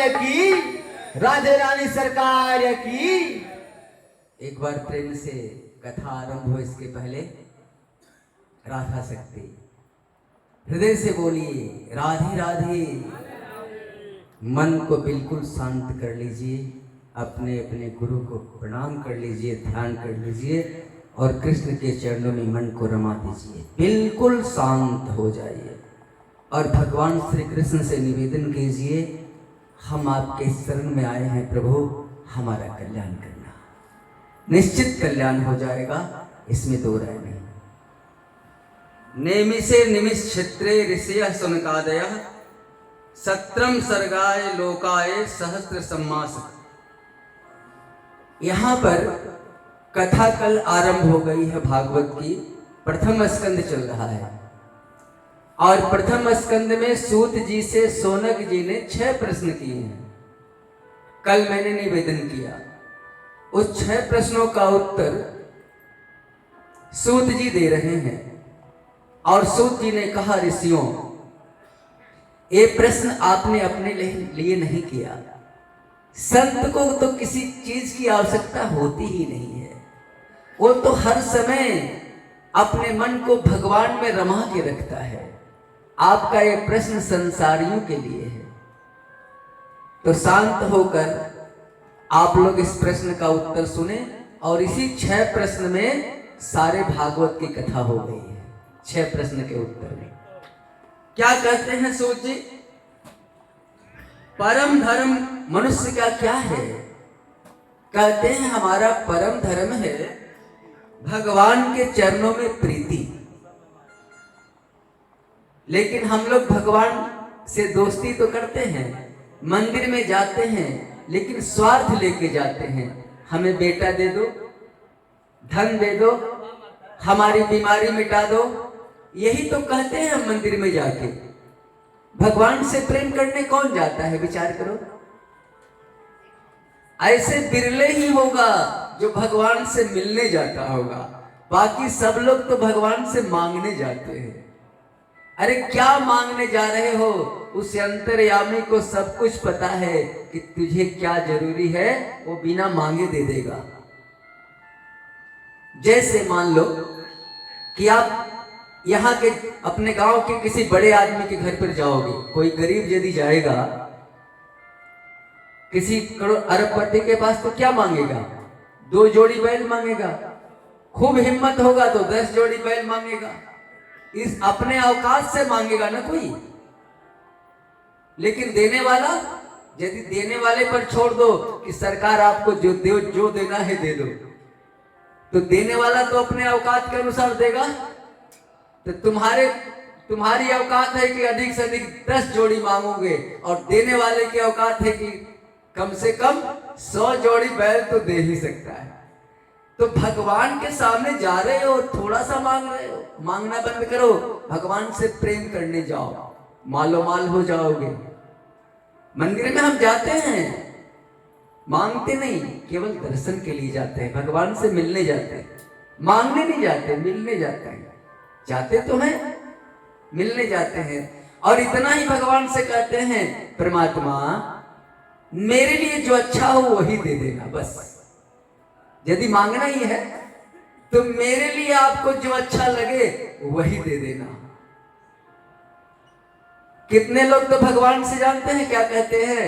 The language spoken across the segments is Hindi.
की, राधे रानी सरकार की। एक बार प्रेम से कथा आरंभ हो इसके पहले राधा शक्ति हृदय से बोलिए राधे राधे। मन को बिल्कुल शांत कर लीजिए, अपने अपने गुरु को प्रणाम कर लीजिए, ध्यान कर लीजिए और कृष्ण के चरणों में मन को रमा दीजिए। बिल्कुल शांत हो जाइए और भगवान श्री कृष्ण से निवेदन कीजिए, हम आपके शरण में आए हैं प्रभु, हमारा कल्याण करना। निश्चित कल्याण हो जाएगा, इसमें दो राय नहीं। नेमिषे निमिष क्षेत्रे ऋषयः शौनकादयः सत्रम सर्गाय लोकाय सहस्त्र सम्मास। यहाँ पर कथा कल आरंभ हो गई है भागवत की, प्रथम स्कंद चल रहा है और प्रथम स्कंद में सूत जी से शौनक जी ने 6 प्रश्न किए हैं। कल मैंने निवेदन किया, उस 6 प्रश्नों का उत्तर सूत जी दे रहे हैं और सूत जी ने कहा, ऋषियों ये प्रश्न आपने अपने लिए नहीं किया। संत को तो किसी चीज की आवश्यकता होती ही नहीं है, वो तो हर समय अपने मन को भगवान में रमा के रखता है। आपका ये प्रश्न संसारियों के लिए है, तो शांत होकर आप लोग इस प्रश्न का उत्तर सुने और इसी 6 प्रश्न में सारे भागवत की कथा हो गई है। 6 प्रश्न के उत्तर में क्या कहते हैं सूत जी? परम धर्म मनुष्य का क्या है? कहते हैं हमारा परम धर्म है भगवान के चरणों में प्रीति। लेकिन हम लोग भगवान से दोस्ती तो करते हैं, मंदिर में जाते हैं, लेकिन स्वार्थ लेके जाते हैं। हमें बेटा दे दो, धन दे दो, हमारी बीमारी मिटा दो, यही तो कहते हैं हम मंदिर में जाके। भगवान से प्रेम करने कौन जाता है, विचार करो। ऐसे बिरले ही होगा जो भगवान से मिलने जाता होगा, बाकी सब लोग तो भगवान से मांगने जाते हैं। अरे क्या मांगने जा रहे हो? उस अंतर्यामी को सब कुछ पता है कि तुझे क्या जरूरी है, वो बिना मांगे दे देगा। जैसे मान लो कि आप यहाँ के अपने गांव के किसी बड़े आदमी के घर पर जाओगे, कोई गरीब यदि जाएगा किसी करोड़ अरबपति के पास तो क्या मांगेगा? 2 जोड़ी बैल मांगेगा, खूब हिम्मत होगा तो 10 जोड़ी बैल मांगेगा। इस अपने औकात से मांगेगा ना कोई। लेकिन देने वाला, यदि देने वाले पर छोड़ दो कि सरकार आपको जो देना है दे दो, तो देने वाला तो अपने औकात के अनुसार देगा। तो तुम्हारी औकात है कि अधिक से अधिक 10 जोड़ी मांगोगे और देने वाले की औकात है कि कम से कम 100 जोड़ी बैल तो दे ही सकता है। तो भगवान के सामने जा रहे हो, थोड़ा सा मांग रहे हो, मांगना बंद करो, भगवान से प्रेम करने जाओ, मालो माल हो जाओगे। मंदिर में हम जाते हैं, मांगते नहीं, केवल दर्शन के लिए जाते हैं, भगवान से मिलने जाते हैं, मांगने नहीं जाते, मिलने जाते हैं। जाते तो हैं, मिलने जाते हैं। और इतना ही भगवान से कहते हैं, परमात्मा मेरे लिए जो अच्छा हो वही दे देना बस। यदि मांगना ही है तो मेरे लिए आपको जो अच्छा लगे वही दे देना। कितने लोग तो भगवान से जानते हैं क्या कहते हैं?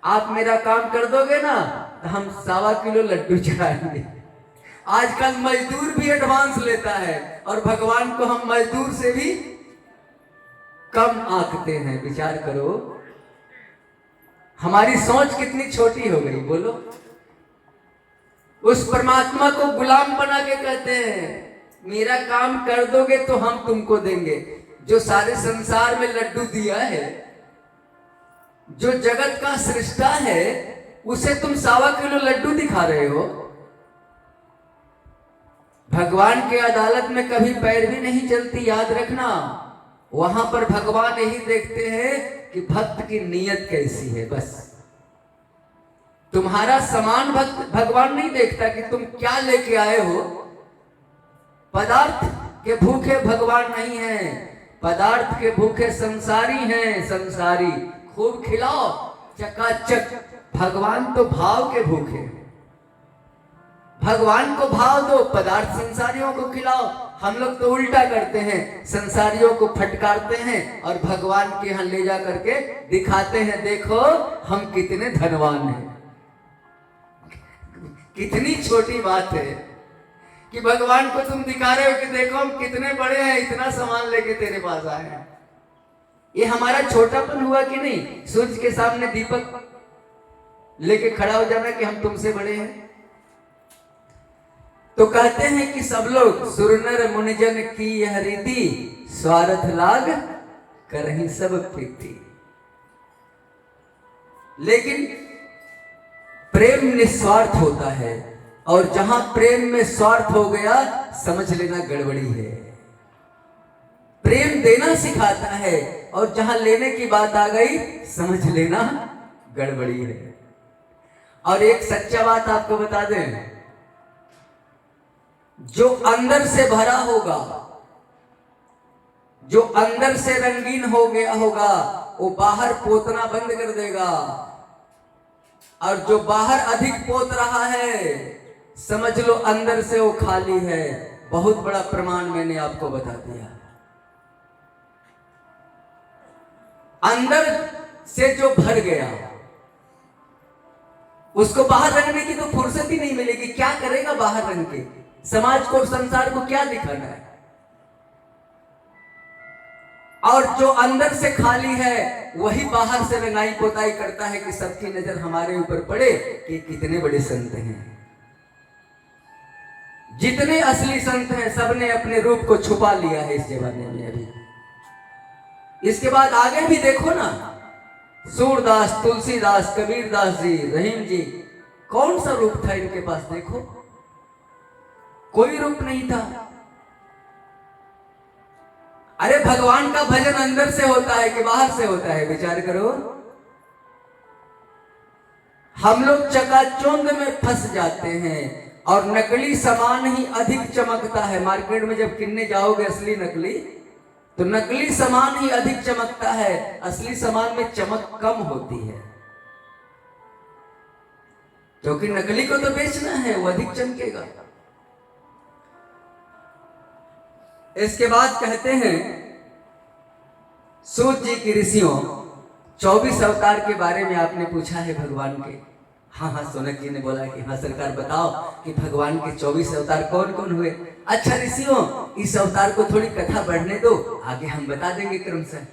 आप मेरा काम कर दोगे ना तो हम 1.25 किलो लड्डू चढ़ाएंगे। आजकल मजदूर भी एडवांस लेता है और भगवान को हम मजदूर से भी कम आंकते हैं। विचार करो, हमारी सोच कितनी छोटी हो गई, बोलो। उस परमात्मा को गुलाम बना के कहते हैं मेरा काम कर दोगे तो हम तुमको देंगे। जो सारे संसार में लड्डू दिया है, जो जगत का सृष्टा है, उसे तुम 1.25 किलो लड्डू दिखा रहे हो। भगवान के अदालत में कभी पैरवी नहीं चलती, याद रखना। वहां पर भगवान यही देखते हैं कि भक्त की नीयत कैसी है, बस। तुम्हारा समान भक्त भगवान नहीं देखता कि तुम क्या लेके आए हो। पदार्थ के भूखे भगवान नहीं हैं, पदार्थ के भूखे संसारी हैं। संसारी खूब खिलाओ, चकाचक। भगवान तो भाव के भूखे, भगवान को भाव दो, पदार्थ संसारियों को खिलाओ। हम लोग तो उल्टा करते हैं, संसारियों को फटकारते हैं और भगवान के यहाँ ले जा करके दिखाते हैं, देखो हम कितने धनवान हैं। कितनी छोटी बात है कि भगवान को तुम दिखा रहे हो कि देखो हम कितने बड़े हैं, इतना सामान लेके तेरे पास आए हैं। ये हमारा छोटापन हुआ कि नहीं? सूर्य के सामने दीपक लेके खड़ा हो जाना कि हम तुमसे बड़े हैं। तो कहते हैं कि सब लोग सुरनर मुनिजन की यह रीति, स्वार्थ लाग करहीं सब प्रीति। लेकिन प्रेम निस्वार्थ होता है, और जहां प्रेम में स्वार्थ हो गया समझ लेना गड़बड़ी है। प्रेम देना सिखाता है, और जहां लेने की बात आ गई समझ लेना गड़बड़ी है। और एक सच्चा बात आपको बता दें, जो अंदर से भरा होगा, जो अंदर से रंगीन हो गया होगा, वो बाहर पोतना बंद कर देगा। और जो बाहर अधिक पोत रहा है, समझ लो अंदर से वो खाली है। बहुत बड़ा प्रमाण मैंने आपको बता दिया। अंदर से जो भर गया, उसको बाहर रंगने की तो फुर्सत ही नहीं मिलेगी। क्या करेगा बाहर रंग के? समाज को, संसार को क्या दिखाना है? और जो अंदर से खाली है, वही बाहर से रंगाई पोताई करता है कि सबकी नजर हमारे ऊपर पड़े कि कितने बड़े संत हैं। जितने असली संत हैं, सबने अपने रूप को छुपा लिया है इस जमाने में अभी। इसके बाद आगे भी देखो ना, सूरदास, तुलसीदास, कबीरदास जी, रहीम जी, कौन सा रूप था इनके पास? देखो, कोई रूप नहीं था। अरे भगवान का भजन अंदर से होता है कि बाहर से होता है? विचार करो। हम लोग चकाचौंध में फंस जाते हैं, और नकली सामान ही अधिक चमकता है। मार्केट में जब किनने जाओगे असली नकली, तो नकली सामान ही अधिक चमकता है, असली सामान में चमक कम होती है। क्योंकि नकली को तो बेचना है, वो अधिक चमकेगा। इसके बाद कहते हैं, सूत जी की ऋषियों 24 अवतार के बारे में आपने पूछा है भगवान के। हाँ, सोनक जी ने बोला कि हाँ सरकार, बताओ कि भगवान के 24 अवतार कौन कौन हुए। अच्छा ऋषियों, इस अवतार को थोड़ी कथा बढ़ने दो, आगे हम बता देंगे क्रमशः।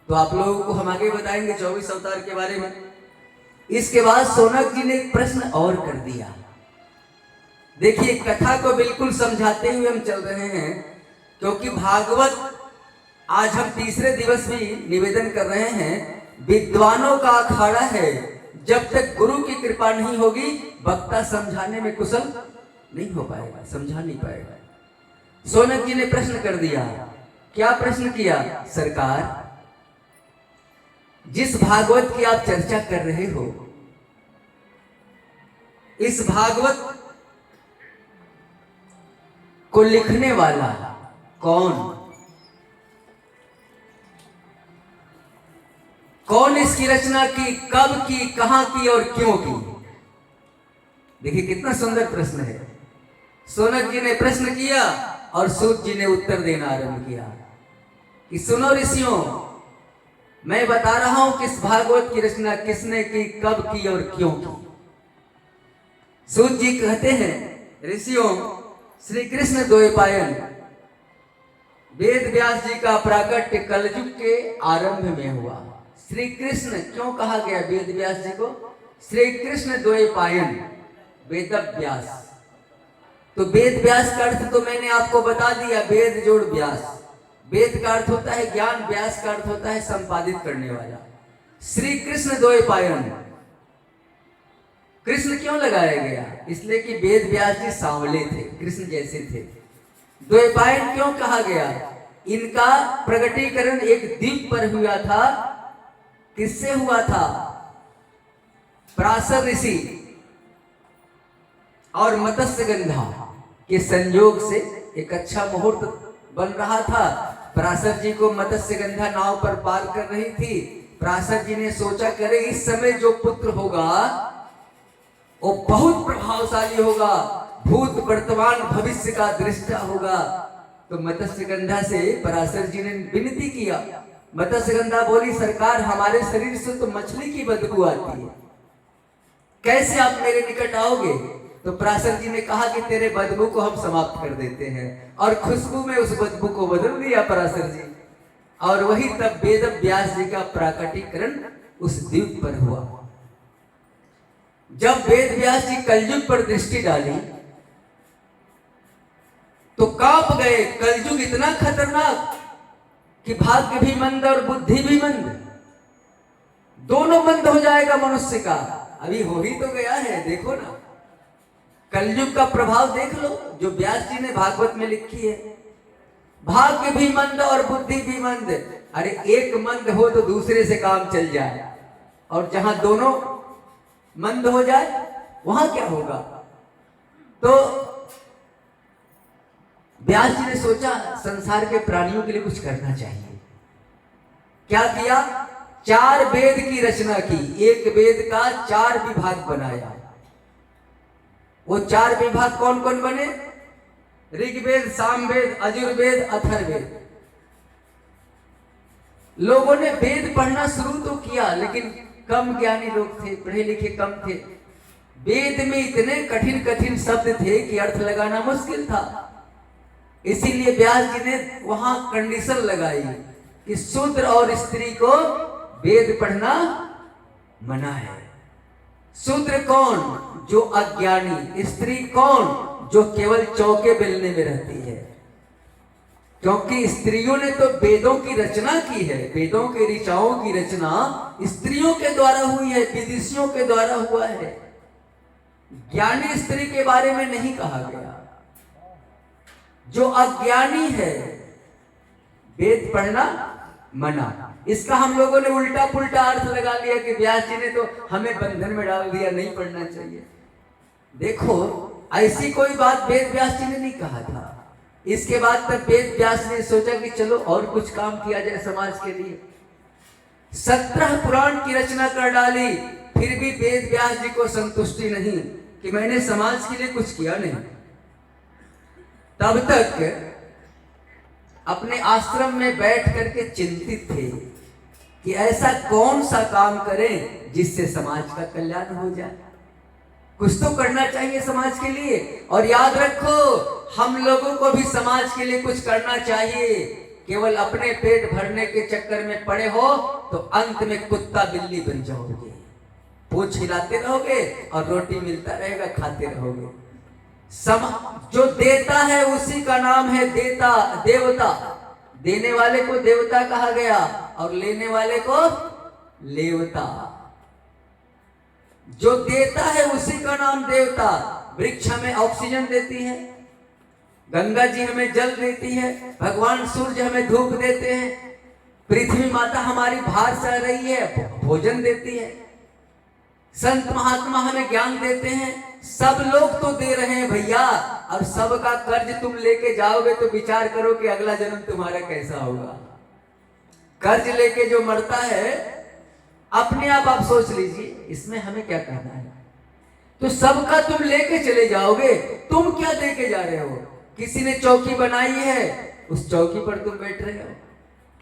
तो आप लोगों को हम आगे बताएंगे 24 अवतार के बारे में। इसके बाद सोनक जी ने एक प्रश्न और कर दिया। देखिए, कथा को बिल्कुल समझाते हुए हम चल रहे हैं, क्योंकि भागवत आज हम तीसरे दिवस भी निवेदन कर रहे हैं। विद्वानों का अखाड़ा है, जब तक गुरु की कृपा नहीं होगी, वक्ता समझाने में कुशल नहीं हो पाएगा, समझा नहीं पाएगा। सोनक जी ने प्रश्न कर दिया। क्या प्रश्न किया? सरकार, जिस भागवत की आप चर्चा कर रहे हो, इस भागवत को लिखने वाला कौन? कौन इसकी रचना की, कब की, कहां की और क्यों की? देखिए कितना सुंदर प्रश्न है। सोनक जी ने प्रश्न किया और सूत जी ने उत्तर देना आरंभ किया कि सुनो ऋषियों, मैं बता रहा हूं किस भागवत की रचना किसने की, कब की और क्यों की। सूत जी कहते हैं, ऋषियों, श्री कृष्ण द्वैपायन वेद व्यास जी का प्राकट्य कलयुग के आरंभ में हुआ। श्री कृष्ण क्यों कहा गया वेद व्यास जी को? श्री कृष्ण द्वैपायन, वेद व्यास। तो वेद व्यास का अर्थ तो मैंने आपको बता दिया, वेद जोड़ व्यास। वेद का अर्थ होता है ज्ञान, व्यास का अर्थ होता है संपादित करने वाला। श्री कृष्ण द्वैपायन, कृष्ण क्यों लगाया गया? इसलिए कि वेद व्यास जी सांवले थे, कृष्ण जैसे थे। द्वैपायन क्यों कहा गया? इनका प्रगटीकरण एक द्वीप पर हुआ था। किससे हुआ था? पराशर ऋषि और मत्स्यगंधा के संयोग से एक अच्छा मुहूर्त बन रहा था। पराशर जी को मत्स्यगंधा नाव पर पार कर रही थी, पराशर जी ने सोचा करे इस समय जो पुत्र होगा वो बहुत प्रभावशाली होगा, भूत वर्तमान भविष्य का दृष्टा होगा। तो मत्स्यगंधा से पराशर जी ने विनती किया। मत्स्यगंधा बोली, सरकार हमारे शरीर से तो मछली की बदबू आती है, कैसे आप मेरे निकट आओगे? तो पराशर जी ने कहा कि तेरे बदबू को हम समाप्त कर देते हैं, और खुशबू में उस बदबू को बदल दिया पराशर जी। और वही तब वेद व्यास जी का प्राकटीकरण उस द्वीप पर हुआ। जब वेद व्यास जी कलयुग पर दृष्टि डाली तो कांप गए। कलयुग इतना खतरनाक कि भाग्य भी मंद और बुद्धि भी मंद, दोनों मंद हो जाएगा मनुष्य का। अभी हो ही तो गया है, देखो ना, कलयुग का प्रभाव देख लो जो व्यास जी ने भागवत में लिखी है। भाग्य भी मंद और बुद्धि भी मंद। अरे एक मंद हो तो दूसरे से काम चल जाए, और जहां दोनों मंद हो जाए वहां क्या होगा? तो व्यास जी ने सोचा संसार के प्राणियों के लिए कुछ करना चाहिए। क्या किया? 4 वेद की रचना की, एक वेद का 4 विभाग बनाया। वो 4 विभाग कौन कौन बने? ऋग्वेद, सामवेद, यजुर्वेद, अथर्ववेद। लोगों ने वेद पढ़ना शुरू तो किया, लेकिन कम ज्ञानी लोग थे, पढ़े लिखे कम थे। वेद में इतने कठिन कठिन शब्द थे कि अर्थ लगाना मुश्किल था। इसीलिए व्यास जी ने वहां कंडीशन लगाई कि शूद्र और स्त्री को वेद पढ़ना मना है। शूद्र कौन? जो अज्ञानी। स्त्री कौन? जो केवल चौके बेलने में रहती है। क्योंकि स्त्रियों ने तो वेदों की रचना की है, वेदों के ऋचाओं की रचना स्त्रियों के द्वारा हुई है, विदुषियों के द्वारा हुआ है। ज्ञानी स्त्री के बारे में नहीं कहा गया। जो अज्ञानी है वेद पढ़ना मना। इसका हम लोगों ने उल्टा पुल्टा अर्थ लगा लिया कि व्यास जी ने तो हमें बंधन में डाल दिया, नहीं पढ़ना चाहिए। देखो, ऐसी कोई बात वेद व्यास जी ने नहीं कहा था। इसके बाद तब वेद व्यास ने सोचा कि चलो और कुछ काम किया जाए समाज के लिए। 17 पुराण की रचना कर डाली, फिर भी वेद व्यास जी को संतुष्टि नहीं कि मैंने समाज के लिए कुछ किया नहीं। तब तक अपने आश्रम में बैठ करके चिंतित थे कि ऐसा कौन सा काम करें जिससे समाज का कल्याण हो जाए। कुछ तो करना चाहिए समाज के लिए। और याद रखो, हम लोगों को भी समाज के लिए कुछ करना चाहिए। केवल अपने पेट भरने के चक्कर में पड़े हो तो अंत में कुत्ता बिल्ली बन जाओगे। पूंछ हिलाते रहोगे और रोटी मिलता रहेगा, खाते रहोगे। जो देता है उसी का नाम है देता, देवता। देने वाले को देवता कहा गया और लेने वाले को लेवता। जो देता है उसी का नाम देवता। वृक्ष हमें ऑक्सीजन देती है, गंगा जी हमें जल देती है, भगवान सूर्य हमें धूप देते हैं, पृथ्वी माता हमारी भार सह रही है, भोजन देती है, संत महात्मा हमें ज्ञान देते हैं। सब लोग तो दे रहे हैं भैया, और सबका कर्ज तुम लेके जाओगे तो विचार करो कि अगला जन्म तुम्हारा कैसा होगा। कर्ज लेके जो मरता है, अपने आप सोच लीजिए, इसमें हमें क्या कहना है। तो सबका तुम लेके चले जाओगे, तुम क्या देके जा रहे हो? किसी ने चौकी बनाई है, उस चौकी पर तुम बैठ रहे हो।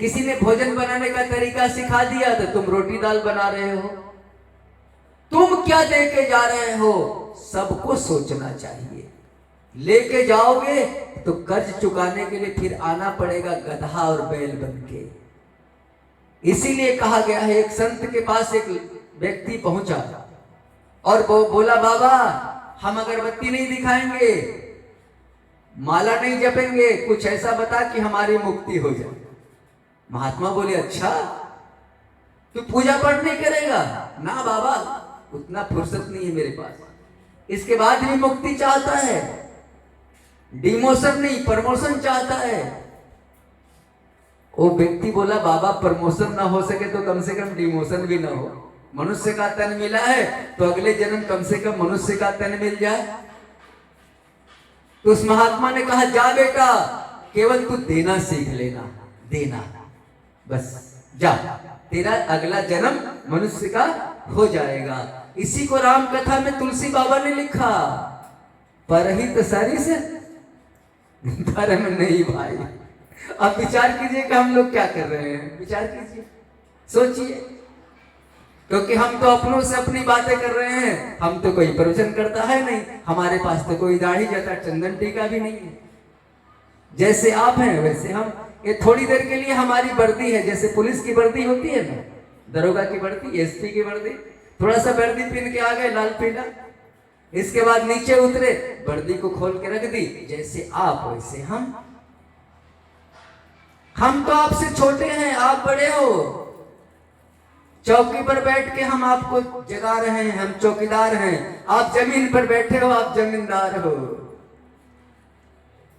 किसी ने भोजन बनाने का तरीका सिखा दिया तो तुम रोटी दाल बना रहे हो। तुम क्या देके जा रहे हो? सबको सोचना चाहिए। लेके जाओगे तो कर्ज चुकाने के लिए फिर आना पड़ेगा गधा और बैल बनके। इसीलिए कहा गया है, एक संत के पास एक व्यक्ति पहुंचा और वो बोला, बाबा हम अगरबत्ती नहीं दिखाएंगे, माला नहीं जपेंगे, कुछ ऐसा बता कि हमारी मुक्ति हो जाए। महात्मा बोले, अच्छा तू पूजा पाठ नहीं करेगा? ना बाबा, उतना फुर्सत नहीं है मेरे पास। इसके बाद भी मुक्ति चाहता है, डिमोशन नहीं प्रमोशन चाहता है। वो व्यक्ति बोला, बाबा प्रमोशन ना हो सके तो कम से कम डिमोशन भी ना हो। मनुष्य का तन मिला है तो अगले जन्म कम से कम मनुष्य का तन मिल जाए। तो उस महात्मा ने कहा, जा बेटा, केवल तू देना सीख लेना, देना बस, जा। तेरा अगला जन्म मनुष्य का हो जाएगा। इसी को राम कथा में तुलसी बाबा ने लिखा, परहित सरिस धर्म नहीं भाई। अब विचार कीजिए कि हम लोग क्या कर रहे हैं, विचार कीजिए, सोचिए, क्योंकि हम तो अपनों से अपनी बातें कर रहे हैं। हम तो कोई प्रवचन करता है नहीं, हमारे पास तो कोई दाढ़ी जाता चंदन टीका भी नहीं है। जैसे आप हैं वैसे हम, ये थोड़ी देर के लिए हमारी वर्दी है, जैसे पुलिस की वर्दी होती है ना, दरोगा की वर्दी, एसपी की वर्दी, थोड़ा सा वर्दी पहन के आ गए लाल पीला, इसके बाद नीचे उतरे, वर्दी को खोल के रख दी। जैसे आप वैसे हम तो आपसे छोटे हैं, आप बड़े हो। चौकी पर बैठ के हम आपको जगा रहे हैं, हम चौकीदार हैं। आप जमीन पर बैठे हो, आप जमींदार हो।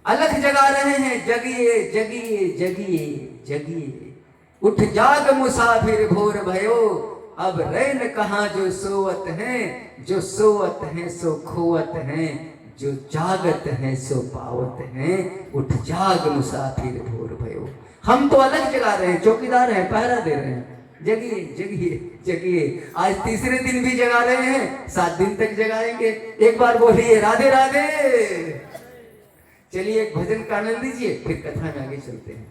अलग जगा रहे हैं, जगिए जगिए जगिए जगिए, उठ जाग मुसाफिर भोर भयो, अब रैन कहाँ जो सोवत हैं, जो सोवत हैं सो खोवत हैं, जो जागत हैं सो पावत हैं, उठ जाग मुसाफिर भोर भयो। हम तो अलग जगा रहे हैं, चौकीदार हैं, पहरा दे रहे हैं, जगिए जगिए जगिए। आज तीसरे दिन भी जगा रहे हैं, 7 दिन तक जगाएंगे। एक बार बोलिए राधे राधे। चलिए एक भजन का आनंद लीजिए, फिर कथा में आगे चलते हैं।